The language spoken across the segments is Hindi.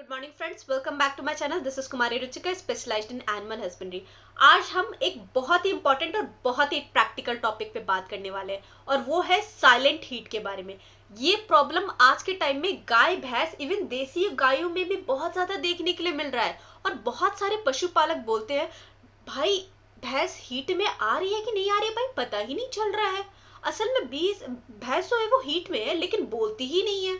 Good morning friends, welcome back to my channel. This is Kumari Ruchika, specialised in animal husbandry. आज हम एक बहुत ही इंपॉर्टेंट और बहुत ही प्रैक्टिकल टॉपिक पे बात करने वाले हैं और वो है साइलेंट हीट के बारे में। ये प्रॉब्लम आज के टाइम में गाय भैंस इवन देसी गायों में भी बहुत ज़्यादा देखने के लिए मिल रहा है और बहुत सारे पशुपालक बोलते हैं भाई भैंस हीट में आ रही है कि नहीं आ रही है, भाई पता ही नहीं चल रहा है। असल में बीस भैंस जो है वो हीट में है लेकिन बोलती ही नहीं है।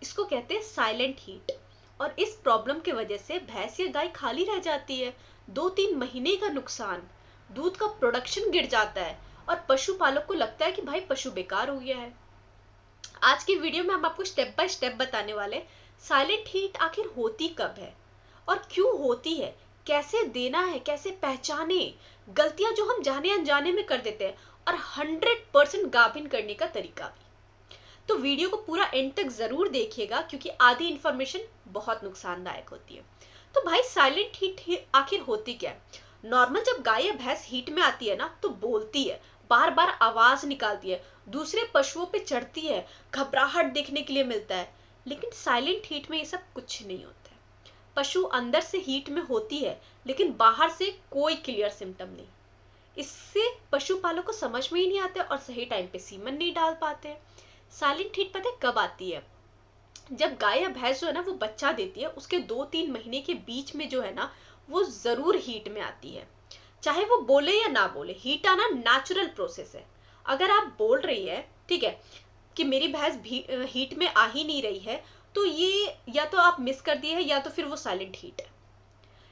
इसको कहते हैं साइलेंट हीट। और इस प्रॉब्लम की वजह से भैंस या गाय खाली रह जाती है, 2-3 महीने का नुकसान, दूध का प्रोडक्शन गिर जाता है और पशुपालक को लगता है कि भाई पशु बेकार हो गया है। आज की वीडियो में हम आपको स्टेप बाय स्टेप बताने वाले साइलेंट हीट आखिर होती कब है और क्यों होती है, कैसे देना है, कैसे पहचाने, गलतियां जो हम जाने अनजाने में कर देते हैं और 100% गाभिन करने का तरीका भी। तो वीडियो को पूरा एंड तक जरूर देखिएगा क्योंकि आधी इंफॉर्मेशन बहुत नुकसानदायक होती है। तो भाई साइलेंट हीट आखिर होती क्या है? नॉर्मल जब गाय या भैंस हीट में आती है ना तो बोलती है, बार बार आवाज निकालती है, दूसरे पशुओं पे चढ़ती है, घबराहट देखने के लिए मिलता है। लेकिन साइलेंट हीट में ये सब कुछ नहीं होता है। पशु अंदर से हीट में होती है लेकिन बाहर से कोई क्लियर सिम्टम नहीं। इससे पशुपालक को समझ में ही नहीं आता और सही टाइम पे सीमन नहीं डाल पाते। साइलेंट हीट पता है कब आती है? जब गाय या भैंस जो है ना वो बच्चा देती है, उसके 2-3 महीने के बीच में जो है ना वो जरूर हीट में आती है। चाहे वो बोले या ना बोले, हीट आना नेचुरल प्रोसेस है। अगर आप बोल रही है ठीक है कि मेरी भैंस हीट में आ ही नहीं रही है, तो ये या तो आप मिस कर दिए है या तो फिर वो साइलेंट हीट है।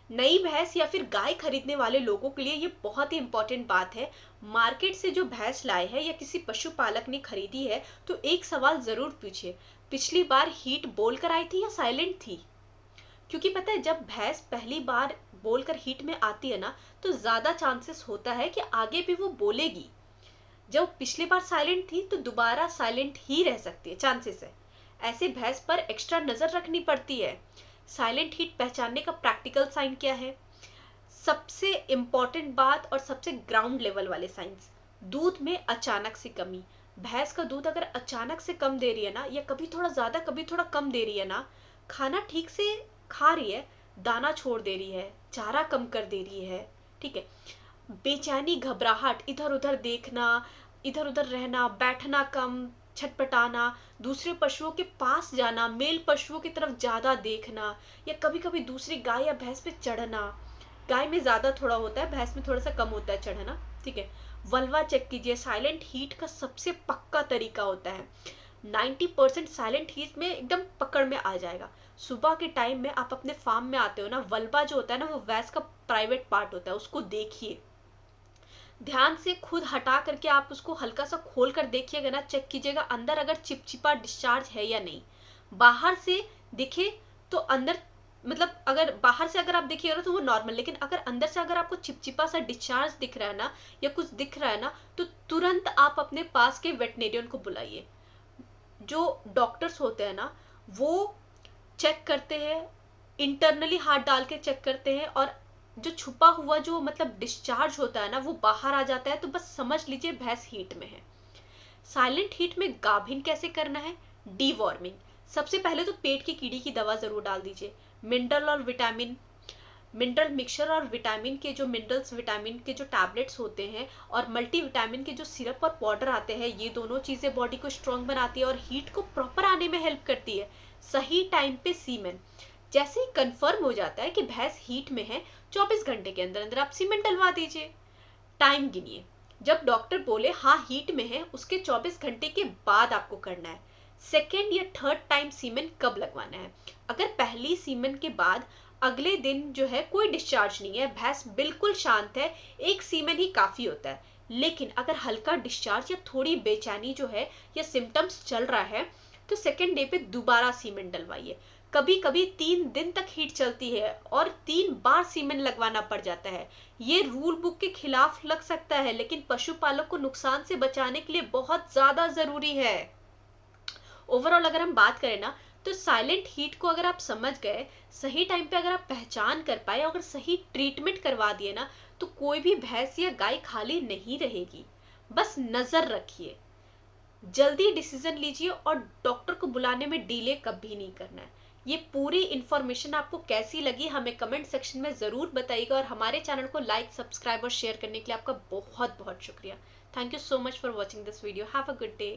नई भैंस या फिर गाय खरीदने वाले लोगों के लिए ये बहुत ही इंपॉर्टेंट बात है। मार्केट से जो भैंस लाए हैं या किसी पशुपालक ने खरीदी है तो एक सवाल जरूर पूछिए, पिछली बार हीट बोल कर आई थी या साइलेंट थी? क्योंकि पता है जब भैंस पहली बार बोलकर हीट में आती है ना तो ज्यादा चांसेस होता है कि आगे भी वो बोलेगी। जब पिछली बार साइलेंट थी तो दोबारा साइलेंट ही रह सकती है, चांसेस है। ऐसे भैंस पर एक्स्ट्रा नजर रखनी पड़ती है। साइलेंट हीट पहचानने का प्रैक्टिकल साइन क्या है? सबसे इंपॉर्टेंट बात और सबसे ग्राउंड लेवल वाले साइंस, दूध में अचानक से कमी। भैंस का दूध अगर अचानक से कम दे रही है ना, या कभी थोड़ा ज्यादा कभी थोड़ा कम दे रही है ना, खाना ठीक से खा रही है, दाना छोड़ दे रही है, चारा कम कर दे रही है, ठीक है, बेचैनी, घबराहट, इधर उधर देखना, इधर उधर रहना, बैठना कम, छटपटाना, दूसरे पशुओं के पास जाना, मेल पशुओं की तरफ ज्यादा देखना, या कभी कभी दूसरी गाय या भैंस पे चढ़ना। गाय में ज्यादा थोड़ा होता है, भैंस में थोड़ा सा कम होता है चढ़ना, ठीक है। वल्वा चेक कीजिए, साइलेंट हीट का सबसे पक्का तरीका होता है। 90% साइलेंट हीट में एकदम पकड़ में आ जाएगा। सुबह के टाइम में आप अपने फार्म में आते हो ना, वल्वा जो होता है ना वो भैंस का प्राइवेट पार्ट होता है, उसको देखिए ध्यान से, खुद हटा करके आप उसको हल्का सा खोल कर देखिएगा ना, चेक कीजिएगा अंदर अगर चिपचिपा डिस्चार्ज है या नहीं। बाहर से दिखे तो अंदर, मतलब अगर बाहर से अगर आप देखिएगा ना तो वो नॉर्मल, लेकिन अगर अंदर से अगर आपको चिपचिपा सा डिस्चार्ज दिख रहा है ना या कुछ दिख रहा है ना तो तुरंत आप अपने पास के वेटनेरियन को बुलाइए। जो डॉक्टर्स होते हैं ना वो चेक करते हैं, इंटरनली हाथ डाल के चेक करते हैं और जो छुपा हुआ जो मतलब डिस्चार्ज होता है ना वो बाहर आ जाता है, तो बस समझ लीजिए भैंस हीट में है। साइलेंट हीट में गाभिन कैसे करना है? डीवॉर्मिंग। सबसे पहले तो पेट की कीड़ी की दवा जरूर डाल दीजिए। मिनरल और विटामिन, मिनरल मिक्सचर और विटामिन के जो मिनरल्स विटामिन के जो टैबलेट्स होते हैं और मल्टी विटामिन के जो सिरप और पाउडर आते हैं, ये दोनों चीज़ें बॉडी को स्ट्रॉन्ग बनाती है और हीट को प्रॉपर आने में हेल्प करती है। सही टाइम पे सीमेन। जैसे ही कंफर्म हो जाता है कि भैंस हीट में है, 24 घंटे के अंदर अंदर आप सीमेन डलवा दीजिए। टाइम गिनिए, जब डॉक्टर बोले हाँ हीट में है उसके 24 घंटे के बाद आपको करना है। सेकेंड या थर्ड टाइम सीमेन कब लगवाना है? अगर पहली सीमेन के बाद अगले दिन जो है कोई डिस्चार्ज नहीं है, भैंस बिल्कुल शांत है, एक सीमेन ही काफी होता है। लेकिन अगर हल्का डिस्चार्ज या थोड़ी बेचैनी जो है या सिम्टम्स चल रहा है तो सेकेंड डे पे दोबारा सीमेन डलवाइए। कभी कभी 3 दिन तक हीट चलती है और 3 बार सीमेन लगवाना पड़ जाता है। ये रूल बुक के खिलाफ लग सकता है लेकिन पशुपालक को नुकसान से बचाने के लिए बहुत ज्यादा जरूरी है। ओवरऑल अगर हम बात करें ना तो साइलेंट हीट को अगर आप समझ गए, सही टाइम पे अगर आप पहचान कर पाए, अगर सही ट्रीटमेंट करवा दिए ना तो कोई भी भैंस या गाय खाली नहीं रहेगी। बस नजर रखिए, जल्दी डिसीजन लीजिए और डॉक्टर को बुलाने में डिले कभी नहीं करना है। ये पूरी इन्फॉर्मेशन आपको कैसी लगी हमें कमेंट सेक्शन में ज़रूर बताइएगा, और हमारे चैनल को लाइक, सब्सक्राइब और शेयर करने के लिए आपका बहुत बहुत शुक्रिया। Thank you so much for watching this video. Have a good day.